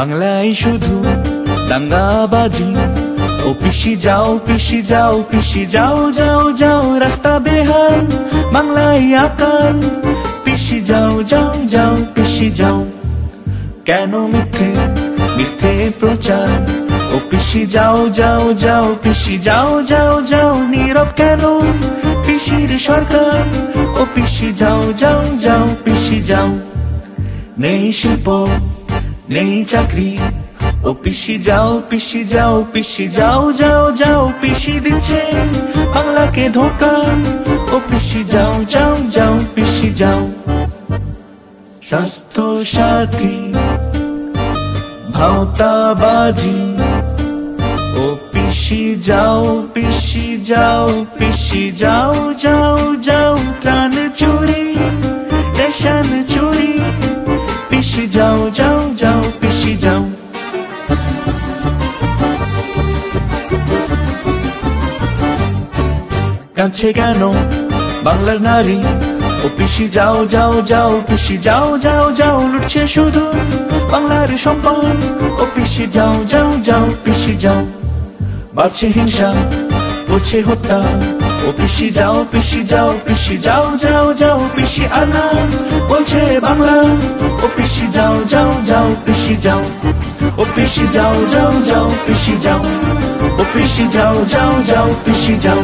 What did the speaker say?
বাংলায় শুধু দাঙ্গাবাজি। ও পিসি যাও পিসি যাও পিসি যাও যাও যাও, রাস্তা বেহাল বাংলায় আকাল। পিসি যাও যাও যাও পিসি যাও, কেন মিথ্যে মিথ্যে প্রচার। ও পিসি যাও যাও যাও পিসি যাও যাও যাও, নীরব কেন পিসির সরকার। ও পিসি যাও যাও যাও পিসি যাও, নেই শিল্প নেই চাকরি। ও পিসি যাও পিসি যাও পিসি যাও যাও যাও, পিসি দিচ্ছে বাংলাকে ধোঁকা। ও পিসি যাও যাও যাও পিসি যাও, স্বাস্থ্য সাথী ভাওতাবাজি। ও পিসি যাও পিসি যাও পিসি যাও যাও যাও, ত্রাণ চুরি রেশন চুরি। পিসি যাও যাও যাও পিসি যাও, কাছে কেন বাংলার নারী। ও পিসি যাও যাও যাও পিসি যাও যাও যাও, লুটছে শুধু বাংলার সম্পদ। ও পিসি যাও যাও যাও পিসি যাও, বাড়ছে হিংসা হচ্ছে হত্যা। ও পিসি যাও পিসি যাও পিসি যাও যাও যাও, পিসি আনা বলছে বাংলা। ও পিসি যাও যাও যাও পিসি যাও, ও পিসি যাও যাও যাও পিসি যাও, ও পিসি যাও যাও যাও পিসি যাও।